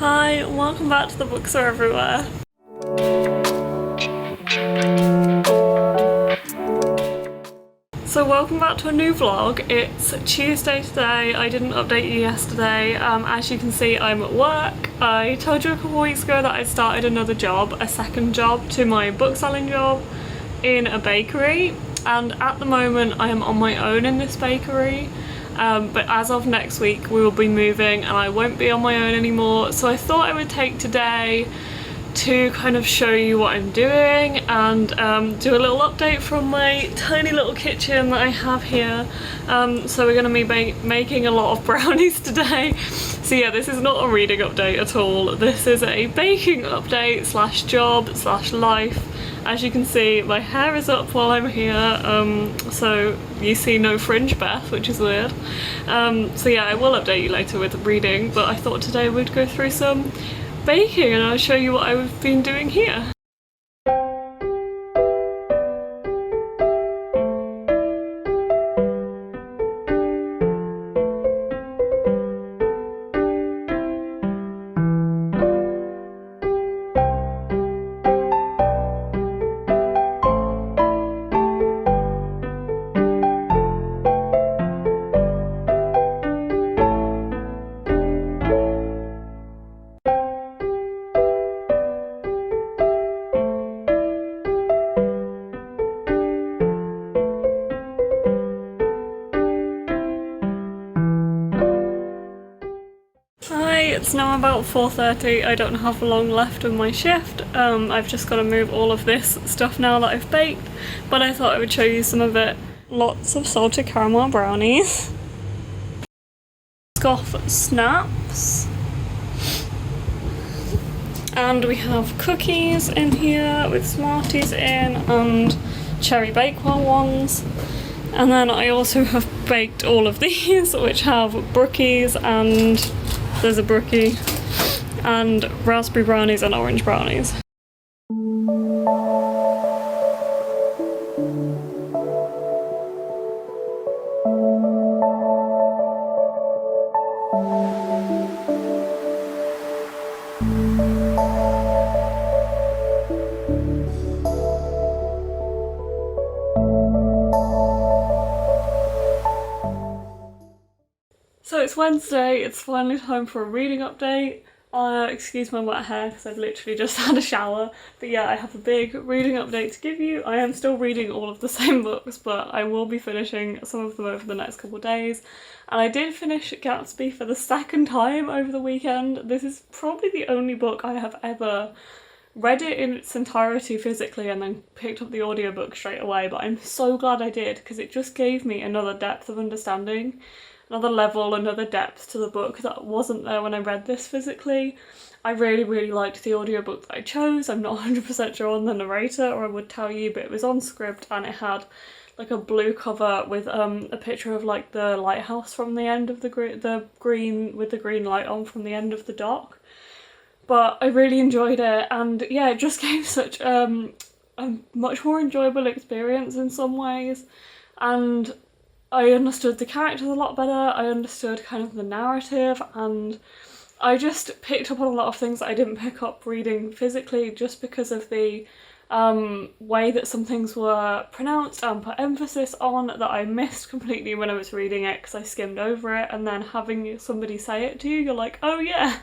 Hi, welcome back to The Books Are Everywhere. So welcome back to a new vlog. It's Tuesday today. I didn't update you yesterday. As you can see, I'm at work. I told you a couple of weeks ago that I started another job, a second job to my book selling job in a bakery. And at the moment I am on my own in this bakery. But as of next week we will be moving and I won't be on my own anymore, so I thought I would take today to kind of show you what I'm doing and do a little update from my tiny little kitchen that I have here. So we're going to be making a lot of brownies today. So yeah, this is not a reading update at all. This is a baking update slash job slash life. As you can see, my hair is up while I'm here, so you see no fringe Beth, which is weird. So yeah, I will update you later with reading, but I thought today we'd go through some baking and I'll show you what I've been doing here. It's now about 4:30. I don't have long left of my shift. I've just got to move all of this stuff now that I've baked, but I thought I would show you some of it. Lots of salted caramel brownies, scoff snaps, and we have cookies in here with Smarties in and cherry bakewell ones. And then I also have baked all of these which have brookies, and there's a brookie, and raspberry brownies and orange brownies. So it's Wednesday, it's finally time for a reading update. Excuse my wet hair because I've literally just had a shower. But yeah, I have a big reading update to give you. I am still reading all of the same books, but I will be finishing some of them over the next couple of days. And I did finish Gatsby for the second time over the weekend. This is probably the only book I have ever read it in its entirety physically and then picked up the audiobook straight away, but I'm so glad I did because it just gave me another depth of understanding. Another level, another depth to the book that wasn't there when I read this physically. I really liked the audiobook that I chose. I'm not 100% sure on the narrator, or I would tell you, but it was on script and it had like a blue cover with a picture of like the lighthouse from the end of the green with the green light on from the end of the dock. But I really enjoyed it, and yeah, it just gave such a much more enjoyable experience in some ways, and I understood the characters a lot better, I understood kind of the narrative, and I just picked up on a lot of things that I didn't pick up reading physically just because of the way that some things were pronounced and put emphasis on that I missed completely when I was reading it because I skimmed over it, and then having somebody say it to you, you're like, oh yeah,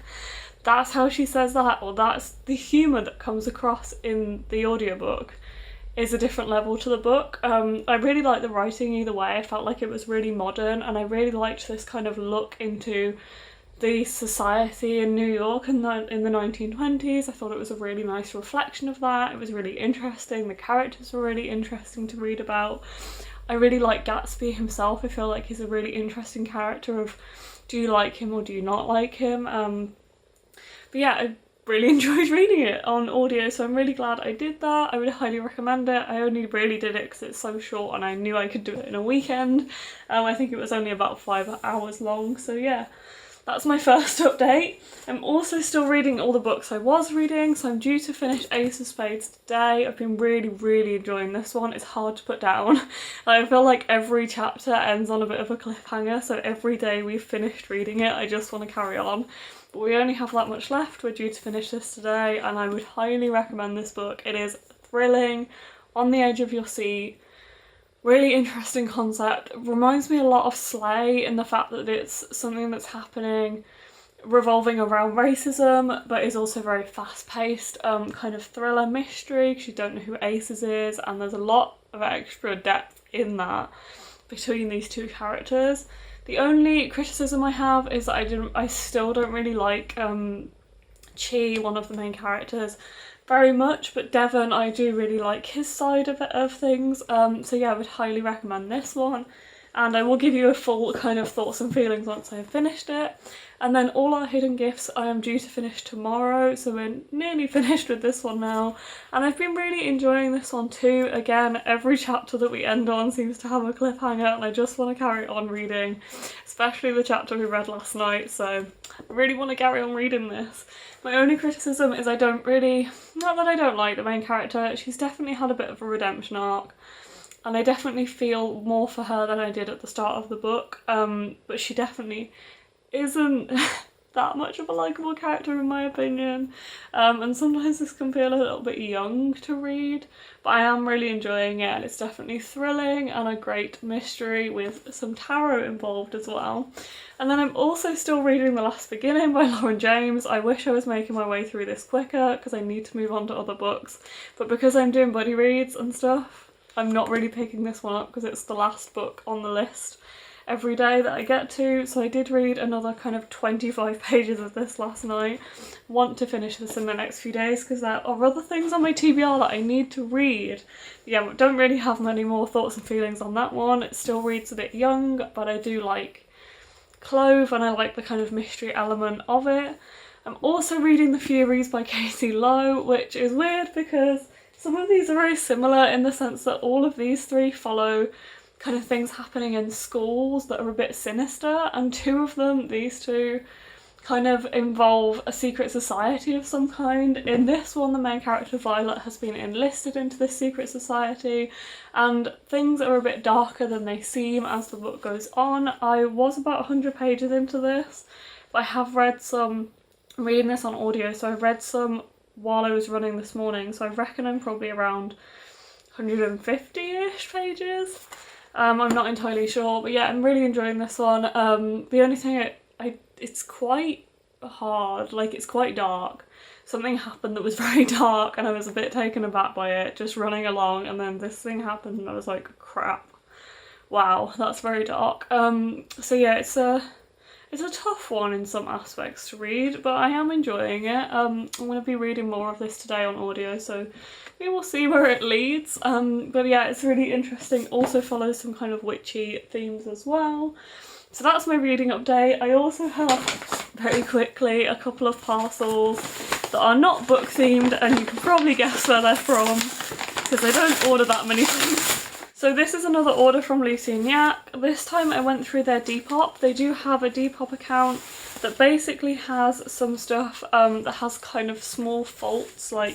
that's how she says that, or that's the humour that comes across in the audiobook. Is a different level to the book. I really liked the writing either way. I felt like it was really modern, and I really liked this kind of look into the society in New York in the 1920s. I thought it was a really nice reflection of that. It was really interesting. The characters were really interesting to read about. I really like Gatsby himself. I feel like he's a really interesting character of, do you like him or do you not like him? But yeah, I really enjoyed reading it on audio, so I'm really glad I did that. I would highly recommend it. I only really did it because it's so short and I knew I could do it in a weekend. I think it was only about 5 hours long, so yeah. That's my first update. I'm also still reading all the books I was reading, so I'm due to finish Ace of Spades today. I've been really enjoying this one. It's hard to put down. I feel like every chapter ends on a bit of a cliffhanger, so every day we've finished reading it, I just want to carry on. but we only have that much left. We're due to finish this today, and I would highly recommend this book. It is thrilling, on the edge of your seat, really interesting concept. It reminds me a lot of Slay in the fact that it's something that's happening revolving around racism, but is also very fast-paced, kind of thriller mystery, because you don't know who Aces is, and there's a lot of extra depth in that between these two characters. The only criticism I have is that I still don't really like Chi, one of the main characters, very much, but Devon, I do really like his side of things. So yeah, I would highly recommend this one, and I will give you a full kind of thoughts and feelings once I've finished it. And then All Our Hidden Gifts I am due to finish tomorrow, so we're nearly finished with this one now, and I've been really enjoying this one too. Again, every chapter that we end on seems to have a cliffhanger, and I just want to carry on reading, especially the chapter we read last night, so I really want to carry on reading this. My only criticism is I don't really, not that I don't like the main character, she's definitely had a bit of a redemption arc, and I definitely feel more for her than I did at the start of the book, but she definitely isn't that much of a likeable character in my opinion, and sometimes this can feel a little bit young to read, but I am really enjoying it, and it's definitely thrilling and a great mystery with some tarot involved as well. And then I'm also still reading The Last Beginning by Lauren James. I wish I was making my way through this quicker because I need to move on to other books, but because I'm doing buddy reads and stuff, I'm not really picking this one up because it's the last book on the list every day that I get to. So I did read another kind of 25 pages of this last night. Want to finish this in the next few days because there are other things on my TBR that I need to read. Yeah, don't really have many more thoughts and feelings on that one. It still reads a bit young, but I do like Clove and I like the kind of mystery element of it. I'm also reading The Furies by Casey Lowe, which is weird because some of these are very similar in the sense that all of these three follow kind of things happening in schools that are a bit sinister, and two of them, these two, kind of involve a secret society of some kind. In this one, the main character Violet has been enlisted into this secret society, and things are a bit darker than they seem as the book goes on. I was about 100 pages into this, but I have read some, I'm reading this on audio, so I read some while I was running this morning, so I reckon I'm probably around 150-ish pages. I'm not entirely sure, but yeah, I'm really enjoying this one. The only thing it's quite hard, like it's quite dark. Something happened that was very dark and I was a bit taken aback by it, just running along, and then this thing happened and I was like, crap, wow, that's very dark. So yeah, it's a tough one in some aspects to read, but I am enjoying it. I'm going to be reading more of this today on audio, so we will see where it leads. But yeah, it's really interesting. Also follows some kind of witchy themes as well. So that's my reading update. I also have, very quickly, a couple of parcels that are not book themed, and you can probably guess where they're from because I don't order that many things. So this is another order from Lucy and Yak. This time I went through their Depop. They do have a Depop account that basically has some stuff that has kind of small faults like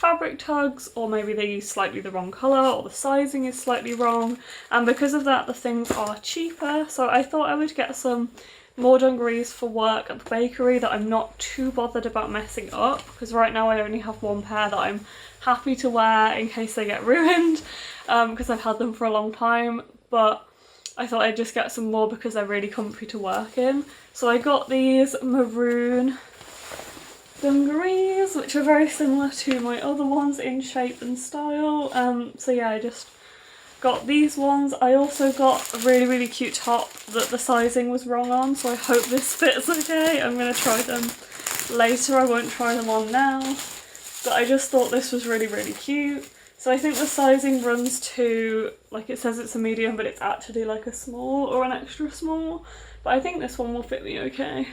fabric tugs, or maybe they use slightly the wrong colour, or the sizing is slightly wrong, and because of that the things are cheaper. So I thought I would get some more dungarees for work at the bakery that I'm not too bothered about messing up, because right now I only have one pair that I'm happy to wear in case they get ruined, because I've had them for a long time, but I thought I'd just get some more because they're really comfy to work in. So I got these maroon dungarees, which are very similar to my other ones in shape and style. So yeah, I just got these ones. I also got a really cute top that the sizing was wrong on, so I hope this fits okay. I'm going to try them later, I won't try them on now, but I just thought this was really cute. So I think the sizing runs to, like it says it's a medium, but it's actually like a small or an extra small, but I think this one will fit me okay.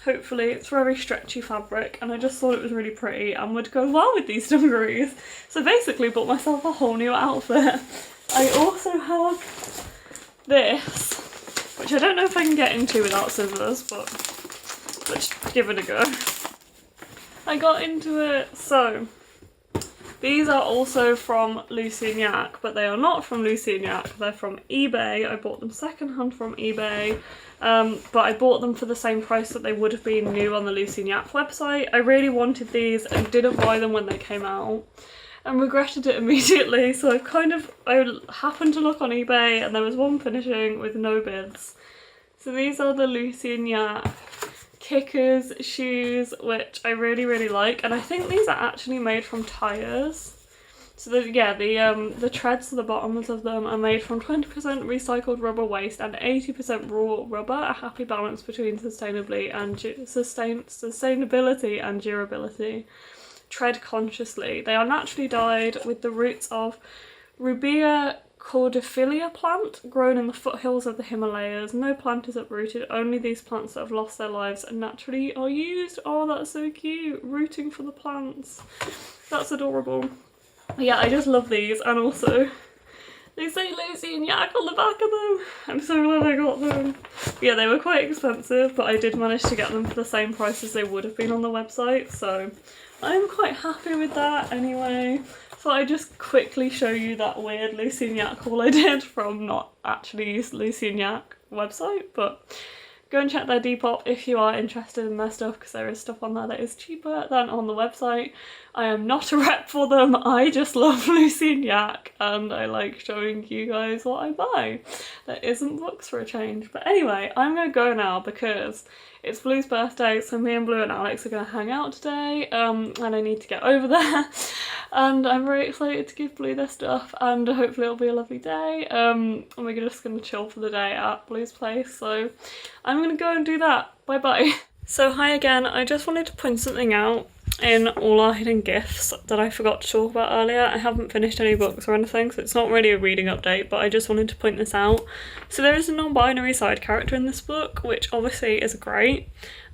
Hopefully. It's very stretchy fabric, and I just thought it was really pretty and would go well with these dungarees. So basically bought myself a whole new outfit. I also have this, which I don't know if I can get into without scissors, but let's give it a go. I got into it. So These are also from Lucy and Yak, but they are not from Lucy and Yak. They're from eBay. I bought them secondhand from eBay, but I bought them for the same price that they would have been new on the Lucy and Yak website. I really wanted these and didn't buy them when they came out and regretted it immediately. So I happened to look on eBay and there was one finishing with no bids. So these are the Lucy and Yak Kickers shoes, which I really, really like, and I think these are actually made from tyres. So the treads to the bottoms of them are made from 20% recycled rubber waste and 80% raw rubber, a happy balance between sustainability and durability. Tread consciously. They are naturally dyed with the roots of Rubia cordifilia plant grown in the foothills of the Himalayas. No plant is uprooted, only these plants that have lost their lives and naturally are used. Oh, that's so cute, rooting for the plants. That's adorable. Yeah, I just love these, and also they say Lucy and Yak on the back of them. I'm so glad I got them. Yeah, they were quite expensive, but I did manage to get them for the same price as they would have been on the website, so I'm quite happy with that anyway. So I just quickly show you that weird Lucy and Yak haul I did from not actually Lucy and Yak website, but go and check their Depop if you are interested in their stuff, because there is stuff on there that is cheaper than on the website. I am not a rep for them, I just love Lucy and Yak and I like showing you guys what I buy. There isn't books for a change. But anyway, I'm gonna go now because it's Blue's birthday, so me and Blue and Alex are gonna hang out today, and I need to get over there. And I'm very excited to give Blue their stuff, and hopefully it'll be a lovely day. And we're just gonna chill for the day at Blue's place, so I'm gonna go and do that. Bye bye. So hi again, I just wanted to point something out in all our hidden gifts that I forgot to talk about earlier. I haven't finished any books or anything, so it's not really a reading update, but I just wanted to point this out. So there is a non-binary side character in this book, which obviously is great,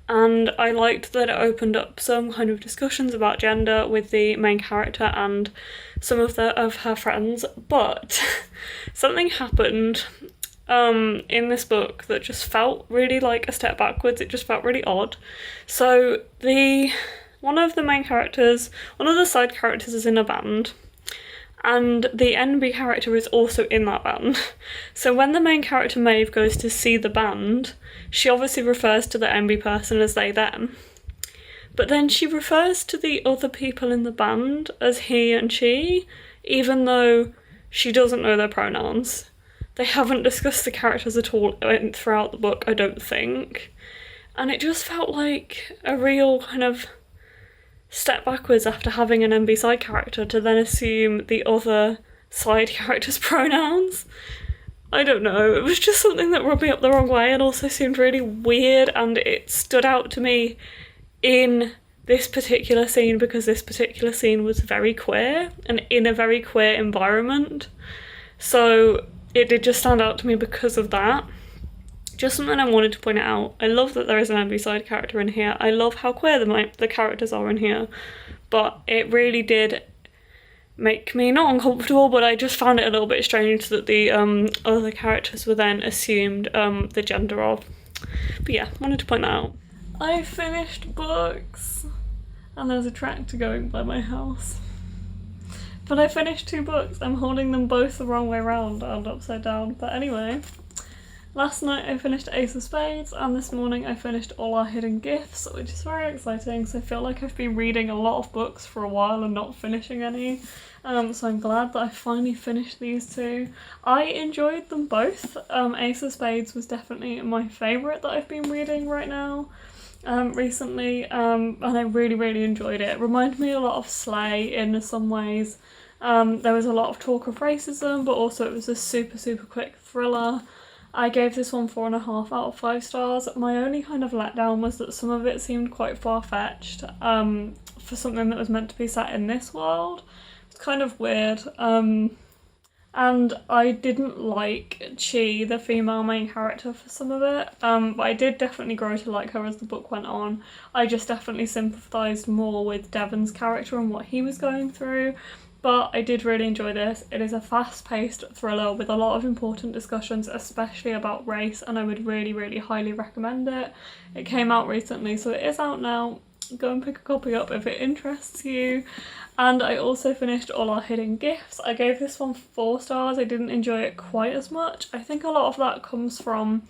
and I liked that it opened up some kind of discussions about gender with the main character and some of her friends, but something happened in this book that just felt really like a step backwards. It just felt really odd. So one of the side characters is in a band, and the NB character is also in that band. So when the main character Maeve goes to see the band, she obviously refers to the NB person as they, them. But then she refers to the other people in the band as he and she, even though she doesn't know their pronouns. They haven't discussed the characters at all throughout the book, I don't think. And it just felt like a real kind of step backwards after having an NB side character to then assume the other side character's pronouns. I don't know, it was just something that rubbed me up the wrong way and also seemed really weird, and it stood out to me in this particular scene because this particular scene was very queer and in a very queer environment. So it did just stand out to me because of that. Just something I wanted to point out. I love that there is an NB side character in here. I love how queer the characters are in here. But it really did make me not uncomfortable, but I just found it a little bit strange that the other characters were then assumed the gender of. But yeah, wanted to point that out. I finished books, and there's a tractor going by my house. But I finished 2 books. I'm holding them both the wrong way around and upside down. But anyway, last night I finished Ace of Spades, and this morning I finished All Our Hidden Gifts, which is very exciting. So I feel like I've been reading a lot of books for a while and not finishing any. So I'm glad that I finally finished these 2. I enjoyed them both. Ace of Spades was definitely my favourite that I've been reading right now. Recently, and I really, really enjoyed it. It reminded me a lot of Slay in some ways. There was a lot of talk of racism, but also it was a super, super quick thriller. I gave this one 4.5 out of 5 stars. My only kind of letdown was that some of it seemed quite far-fetched for something that was meant to be set in this world. It's kind of weird. And I didn't like Chi, the female main character, for some of it, but I did definitely grow to like her as the book went on. I just definitely sympathised more with Devon's character and what he was going through, but I did really enjoy this. It is a fast-paced thriller with a lot of important discussions, especially about race, and I would really, really highly recommend it. It came out recently, so it is out now. go and pick a copy up if it interests you. And I also finished All Our Hidden Gifts. I gave this one 4 stars. I didn't enjoy it quite as much. I think a lot of that comes from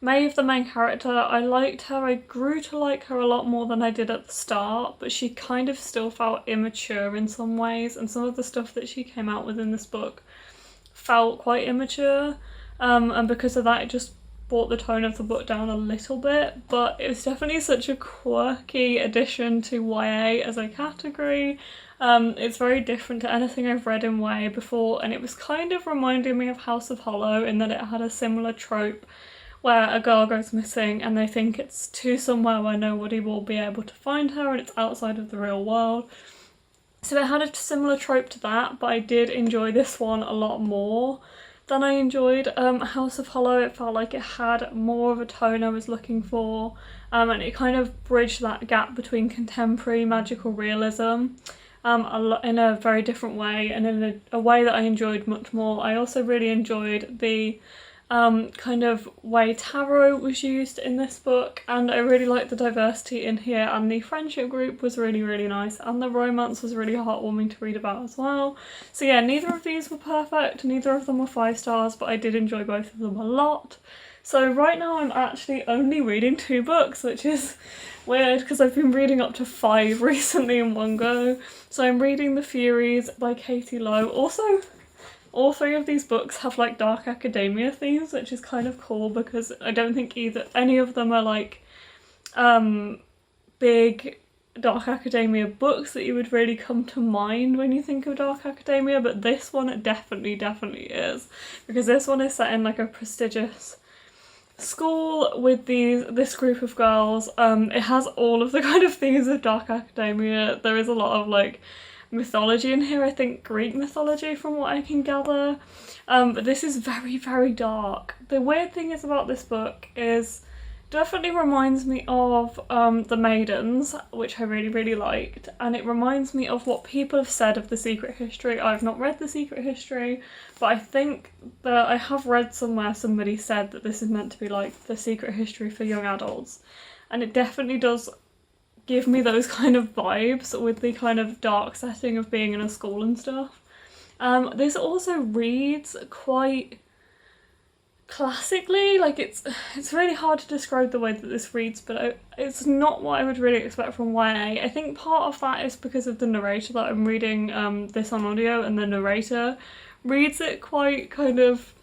Maeve, the main character. I liked her. I grew to like her a lot more than I did at the start, but she kind of still felt immature in some ways, and some of the stuff that she came out with in this book felt quite immature, and because of that it just brought the tone of the book down a little bit. But it was definitely such a quirky addition to YA as a category. It's very different to anything I've read in YA before, and it was kind of reminding me of House of Hollow in that it had a similar trope where a girl goes missing and they think it's to somewhere where nobody will be able to find her and it's outside of the real world. So it had a similar trope to that, but I did enjoy this one a lot more than I enjoyed House of Hollow. It felt like it had more of a tone I was looking for, and it kind of bridged that gap between contemporary magical realism in a very different way, and in a way that I enjoyed much more. I also really enjoyed the kind of way tarot was used in this book, and I really liked the diversity in here, and the friendship group was really, really nice, and the romance was really heartwarming to read about as well. So yeah, neither of these were perfect, neither of them were 5 stars, but I did enjoy both of them a lot. So right now I'm actually only reading 2 books, which is weird because I've been reading up to 5 recently in one go. So I'm reading The Furies by Katie Lowe. Also, all 3 of these books have like dark academia themes, which is kind of cool because I don't think any of them are like big dark academia books that you would really come to mind when you think of dark academia, but this one definitely is, because this one is set in like a prestigious school with this group of girls. It has all of the kind of themes of dark academia. There is a lot of like mythology in here, I think Greek mythology from what I can gather, but this is very, very dark. The weird thing is about this book is definitely reminds me of The Maidens, which I really, really liked, and it reminds me of what people have said of The Secret History. I've not read The Secret History, but I think that I have read somewhere somebody said that this is meant to be like The Secret History for young adults, and it definitely does give me those kind of vibes with the kind of dark setting of being in a school and stuff. This also reads quite classically, like it's really hard to describe the way that this reads, but it's not what I would really expect from YA. I think part of that is because of the narrator that I'm reading this on audio, and the narrator reads it quite kind of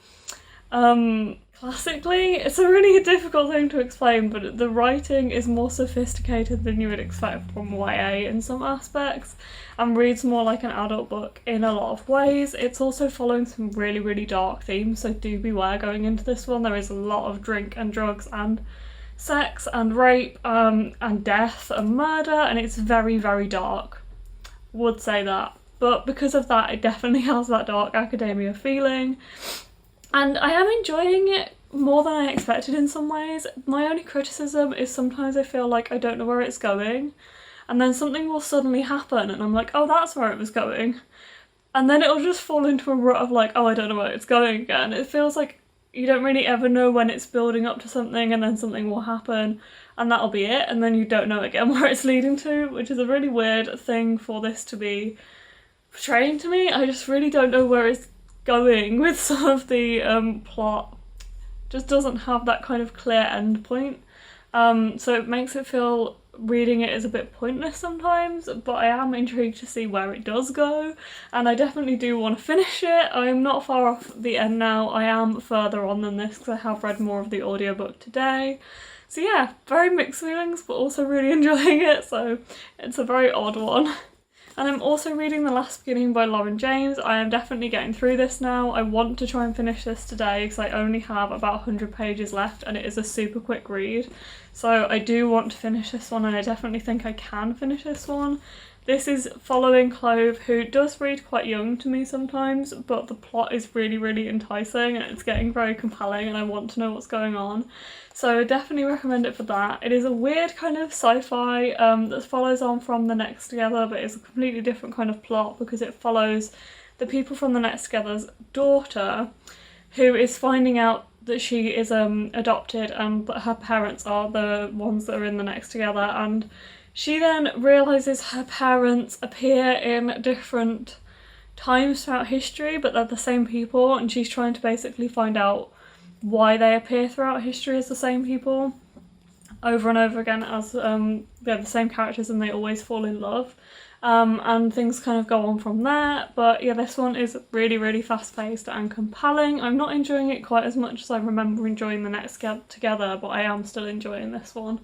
classically. It's a really difficult thing to explain, but the writing is more sophisticated than you would expect from YA in some aspects, and reads more like an adult book in a lot of ways. It's also following some really, really dark themes, so do beware going into this one. There is a lot of drink and drugs and sex and rape and death and murder, and it's very, very dark. Would say that. But because of that, it definitely has that dark academia feeling. And I am enjoying it more than I expected in some ways. My only criticism is sometimes I feel like I don't know where it's going, and then something will suddenly happen and I'm like, oh, that's where it was going. And then it'll just fall into a rut of like, oh, I don't know where it's going again. It feels like you don't really ever know when it's building up to something, and then something will happen and that'll be it, and then you don't know again where it's leading to, which is a really weird thing for this to be portraying to me. I just really don't know where it's going with some of the plot. Just doesn't have that kind of clear end point, so it makes it feel reading it is a bit pointless sometimes, but I am intrigued to see where it does go, and I definitely do want to finish it. I'm not far off the end now. I am further on than this because I have read more of the audiobook today. So yeah, very mixed feelings, but also really enjoying it, so it's a very odd one. And I'm also reading The Last Beginning by Lauren James. I am definitely getting through this now. I want to try and finish this today because I only have about 100 pages left and it is a super quick read. So I do want to finish this one, and I definitely think I can finish this one. This is following Clove, who does read quite young to me sometimes, but the plot is really, really enticing and it's getting very compelling and I want to know what's going on. So I definitely recommend it for that. It is a weird kind of sci-fi that follows on from The Next Together, but it's a completely different kind of plot because it follows the people from The Next Together's daughter, who is finding out that she is adopted and that her parents are the ones that are in The Next Together, and She then realises her parents appear in different times throughout history, but they're the same people, and she's trying to basically find out why they appear throughout history as the same people over and over again, as they're the same characters and they always fall in love. And things kind of go on from there. But yeah, this one is really, really fast-paced and compelling. I'm not enjoying it quite as much as I remember enjoying The Next Get Together, but I am still enjoying this one.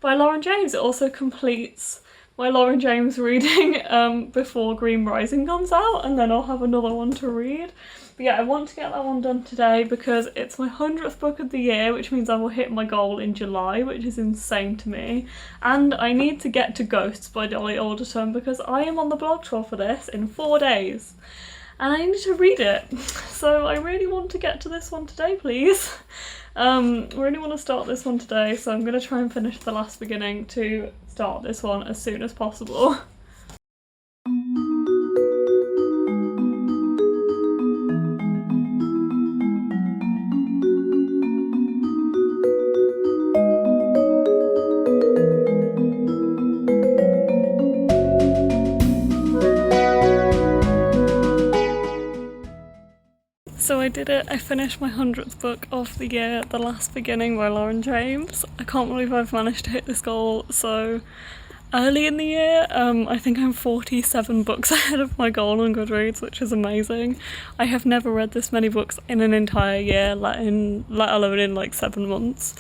By Lauren James. It also completes my Lauren James reading before Green Rising comes out, and then I'll have another one to read. But yeah, I want to get that one done today because it's my 100th book of the year, which means I will hit my goal in July, which is insane to me. And I need to get to Ghosts by Dolly Alderton because I am on the blog tour for this in 4 days. And I need to read it. So I really want to get to this one today, please. I really want to start this one today, so I'm going to try and finish the last beginning to start this one as soon as possible. So I did it, I finished my 100th book of the year, The Last Beginning by Lauren James. I can't believe I've managed to hit this goal so early in the year. I think I'm 47 books ahead of my goal on Goodreads, which is amazing. I have never read this many books in an entire year, let alone in like 7 months.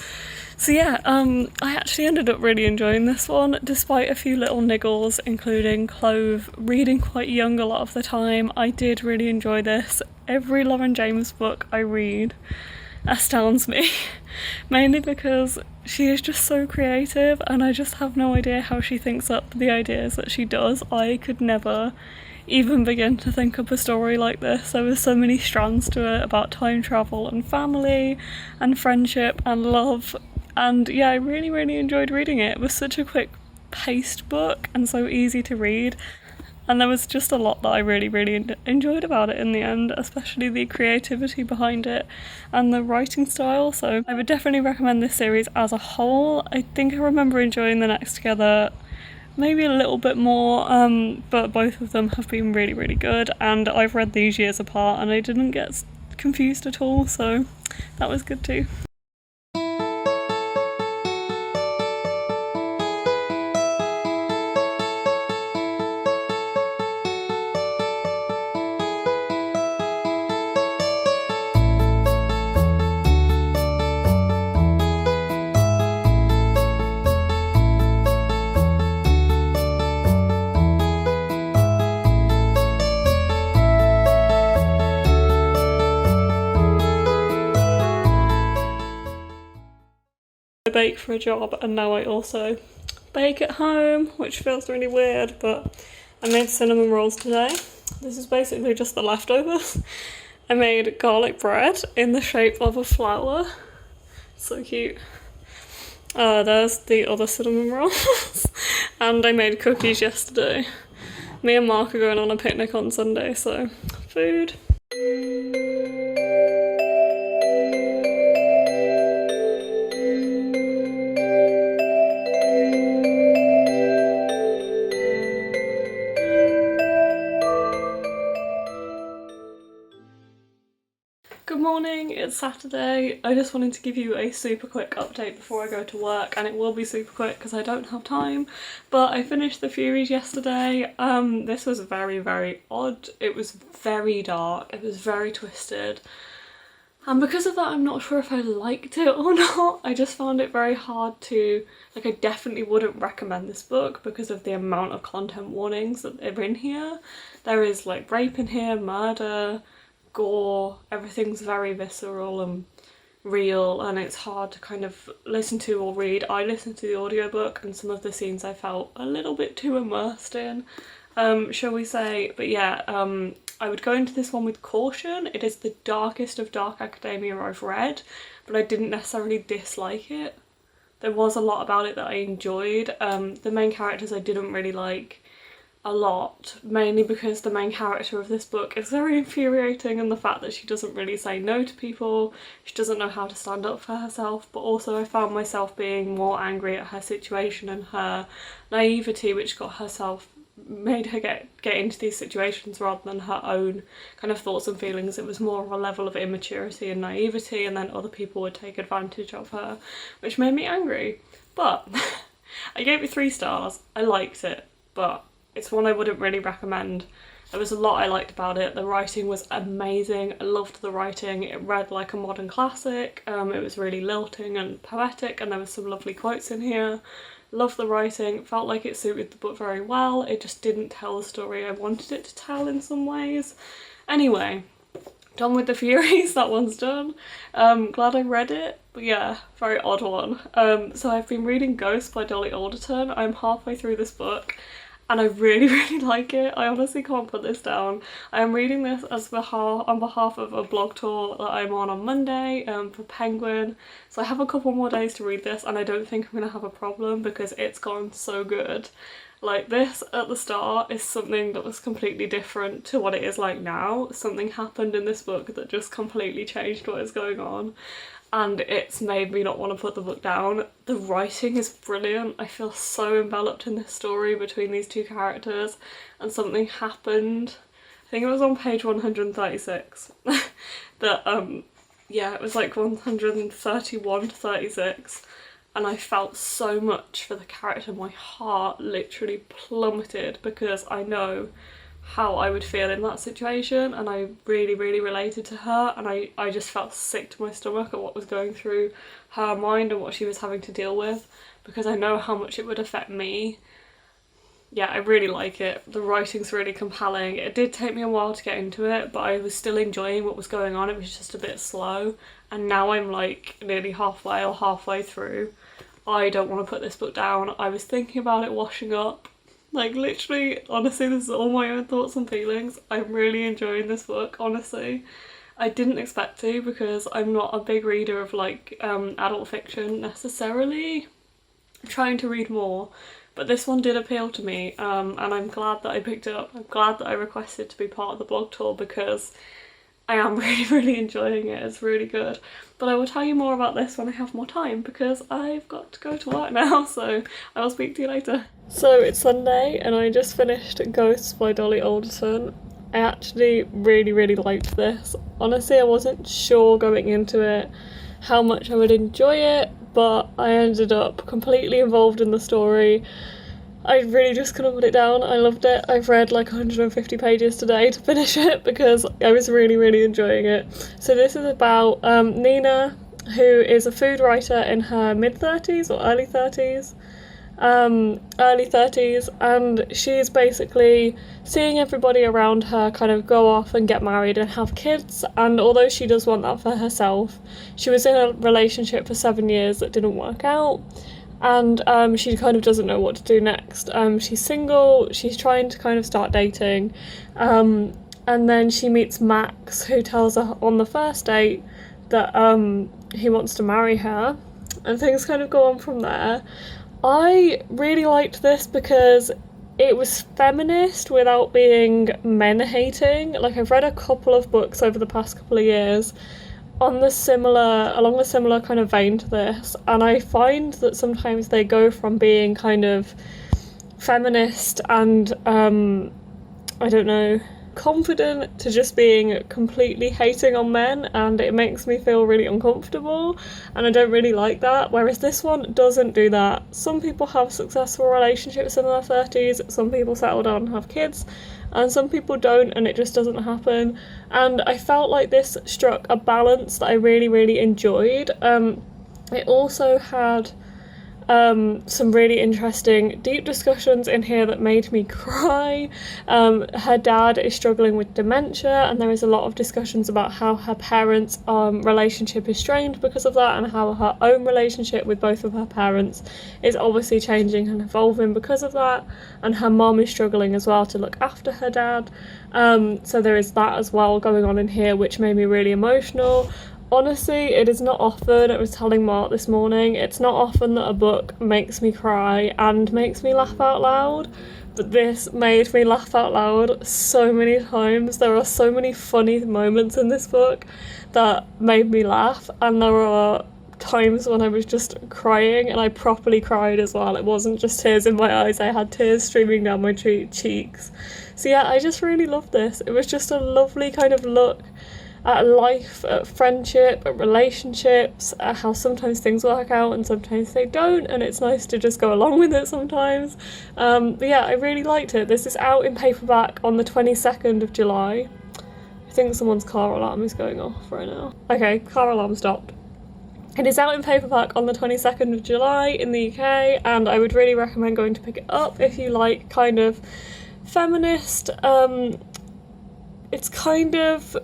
So yeah, I actually ended up really enjoying this one, despite a few little niggles, including Clove reading quite young a lot of the time. I did really enjoy this. Every Lauren James book I read astounds me, mainly because she is just so creative and I just have no idea how she thinks up the ideas that she does. I could never even begin to think up a story like this. There were so many strands to it about time travel and family and friendship and love. And yeah, I really, really enjoyed reading it. It was such a quick paced book and so easy to read. And there was just a lot that I really, really enjoyed about it in the end, especially the creativity behind it and the writing style. So I would definitely recommend this series as a whole. I think I remember enjoying The Next Together maybe a little bit more, but both of them have been really, really good. And I've read these years apart and I didn't get confused at all, so that was good too. I bake for a job and now I also bake at home, which feels really weird, but I made cinnamon rolls today. This is basically just the leftovers. I made garlic bread in the shape of a flower. So cute. There's the other cinnamon rolls. And I made cookies yesterday. Me and Mark are going on a picnic on Sunday, so food. Good morning, it's Saturday. I just wanted to give you a super quick update before I go to work, and it will be super quick because I don't have time, but I finished The Furies yesterday. This was very, very odd. It was very dark, it was very twisted, and because of that I'm not sure if I liked it or not. I just found it very hard to, like, I definitely wouldn't recommend this book because of the amount of content warnings that are in here. There is like rape in here, murder, gore, everything's very visceral and real, and it's hard to kind of listen to or read. I listened to the audiobook and some of the scenes I felt a little bit too immersed in, shall we say. But yeah, I would go into this one with caution. It is the darkest of dark academia I've read, but I didn't necessarily dislike it. There was a lot about it that I enjoyed. The main characters I didn't really like. a lot, mainly because the main character of this book is very infuriating, and the fact that she doesn't really say no to people, she doesn't know how to stand up for herself, but also I found myself being more angry at her situation and her naivety, which made her get into these situations rather than her own kind of thoughts and feelings. It was more of a level of immaturity and naivety, and then other people would take advantage of her, which made me angry. But I gave it 3 stars. I liked it, but it's one I wouldn't really recommend. There was a lot I liked about it. The writing was amazing. I loved the writing. It read like a modern classic. It was really lilting and poetic, and there was some lovely quotes in here. Loved the writing. Felt like it suited the book very well. It just didn't tell the story I wanted it to tell in some ways. Anyway, done with the Furies. That one's done. Glad I read it. But yeah, very odd one. So I've been reading Ghost by Dolly Alderton. I'm halfway through this book, and I really, really like it. I honestly can't put this down. I am reading this on behalf of a blog tour that I'm on Monday for Penguin. So I have a couple more days to read this, and I don't think I'm going to have a problem because it's gone so good. Like, this at the start is something that was completely different to what it is like now. Something happened in this book that just completely changed what is going on, and it's made me not want to put the book down. The writing is brilliant. I feel so enveloped in this story between these 2 characters, and something happened, I think it was on page 136, that, yeah, it was like 131 to 36, and I felt so much for the character. My heart literally plummeted because I know how I would feel in that situation, and I really, really related to her, and I just felt sick to my stomach at what was going through her mind and what she was having to deal with, because I know how much it would affect me. Yeah, I really like it. The writing's really compelling. It did take me a while to get into it, but I was still enjoying what was going on. It was just a bit slow, and now I'm like nearly halfway through. I don't want to put this book down. I was thinking about it washing up. Like, literally, honestly, this is all my own thoughts and feelings. I'm really enjoying this book, honestly. I didn't expect to, because I'm not a big reader of like adult fiction necessarily. I'm trying to read more, but this one did appeal to me, and I'm glad that I picked it up. I'm glad that I requested to be part of the blog tour, because I am really, really enjoying it. It's really good. But I will tell you more about this when I have more time, because I've got to go to work now, so I will speak to you later. So it's Sunday, and I just finished Ghosts by Dolly Alderton. I actually really, really liked this. Honestly, I wasn't sure going into it how much I would enjoy it, but I ended up completely involved in the story. I really just couldn't put it down. I loved it. I've read like 150 pages today to finish it because I was really, really enjoying it. So this is about Nina, who is a food writer in her mid-30s or early 30s. Early 30s, and she's basically seeing everybody around her kind of go off and get married and have kids, and although she does want that for herself, she was in a relationship for 7 years that didn't work out, and she kind of doesn't know what to do next. She's single, she's trying to kind of start dating, and then she meets Max, who tells her on the first date that he wants to marry her, and things kind of go on from there. I really liked this because it was feminist without being men-hating. Like, I've read a couple of books over the past couple of years along the similar kind of vein to this, and I find that sometimes they go from being kind of feminist and I don't know, confident to just being completely hating on men, and it makes me feel really uncomfortable, and I don't really like that, whereas this one doesn't do that. Some people have successful relationships in their 30s, some people settle down and have kids, and some people don't, and it just doesn't happen, and I felt like this struck a balance that I really, really enjoyed. It also had some really interesting deep discussions in here that made me cry. Her dad is struggling with dementia, and there is a lot of discussions about how her parents' relationship is strained because of that, and how her own relationship with both of her parents is obviously changing and evolving because of that, and her mum is struggling as well to look after her dad. So there is that as well going on in here, which made me really emotional. Honestly, it is not often, I was telling Mark this morning, it's not often that a book makes me cry and makes me laugh out loud, but this made me laugh out loud so many times. There are so many funny moments in this book that made me laugh, and there are times when I was just crying, and I properly cried as well. It wasn't just tears in my eyes, I had tears streaming down my cheeks. So yeah, I just really loved this. It was just a lovely kind of look at life, at friendship, at relationships, at how sometimes things work out and sometimes they don't, and it's nice to just go along with it sometimes. But yeah, I really liked it. This is out in paperback on the 22nd of July. I think someone's car alarm is going off right now. Okay, car alarm stopped. It is out in paperback on the 22nd of July in the UK, and I would really recommend going to pick it up if you like kind of feminist, it's kind of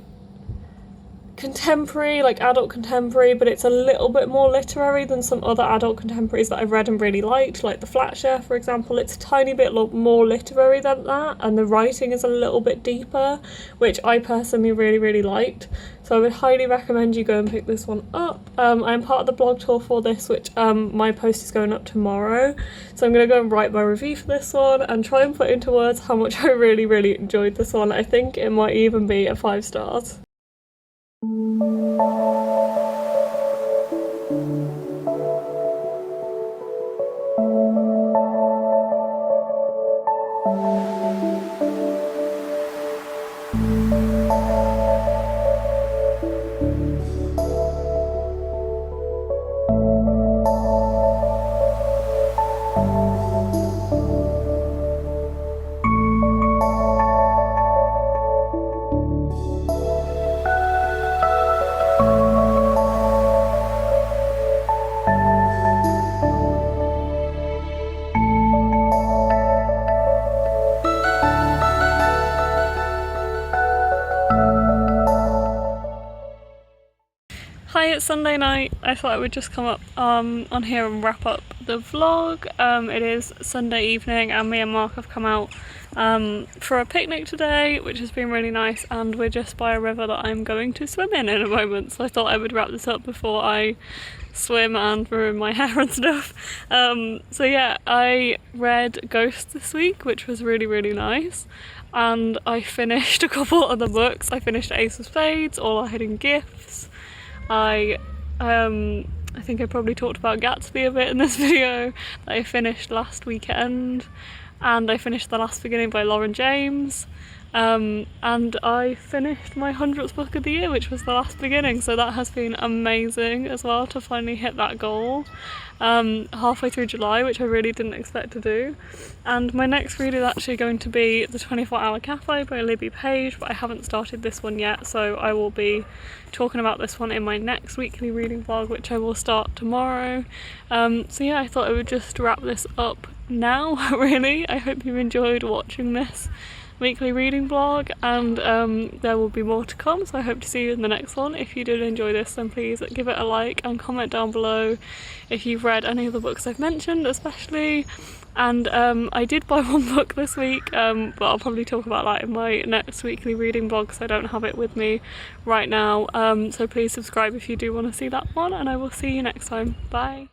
contemporary, like adult contemporary, but it's a little bit more literary than some other adult contemporaries that I've read and really liked, like The Flat Chef, for example. It's a tiny bit more literary than that, and the writing is a little bit deeper, which I personally really liked. So I would highly recommend you go and pick this one up. I'm part of the blog tour for this, which my post is going up tomorrow. So I'm going to go and write my review for this one and try and put into words how much I really enjoyed this one. I think it might even be a 5 stars. Hi, it's Sunday night. I thought I would just come up on here and wrap up the vlog. It is Sunday evening and me and Mark have come out for a picnic today, which has been really nice, and we're just by a river that I'm going to swim in a moment, so I thought I would wrap this up before I swim and ruin my hair and stuff. So yeah, I read Ghosts this week, which was really nice, and I finished a couple other books. I finished Ace of Spades, All Our Hidden Gifts. I think I probably talked about Gatsby a bit in this video that I finished last weekend, and I finished The Last Beginning by Lauren James, and I finished my 100th book of the year, which was The Last Beginning, so that has been amazing as well to finally hit that goal halfway through July, which I really didn't expect to do. And my next read is actually going to be The 24-Hour Cafe by Libby Page, but I haven't started this one yet, so I will be talking about this one in my next weekly reading vlog, which I will start tomorrow. So yeah, I thought I would just wrap this up now, really. I hope you enjoyed watching this weekly reading vlog, and there will be more to come, so I hope to see you in the next one. If you did enjoy this, then please give it a like and comment down below if you've read any of the books I've mentioned especially. And I did buy one book this week, but I'll probably talk about that in my next weekly reading vlog because I don't have it with me right now. So please subscribe if you do want to see that one, and I will see you next time. Bye!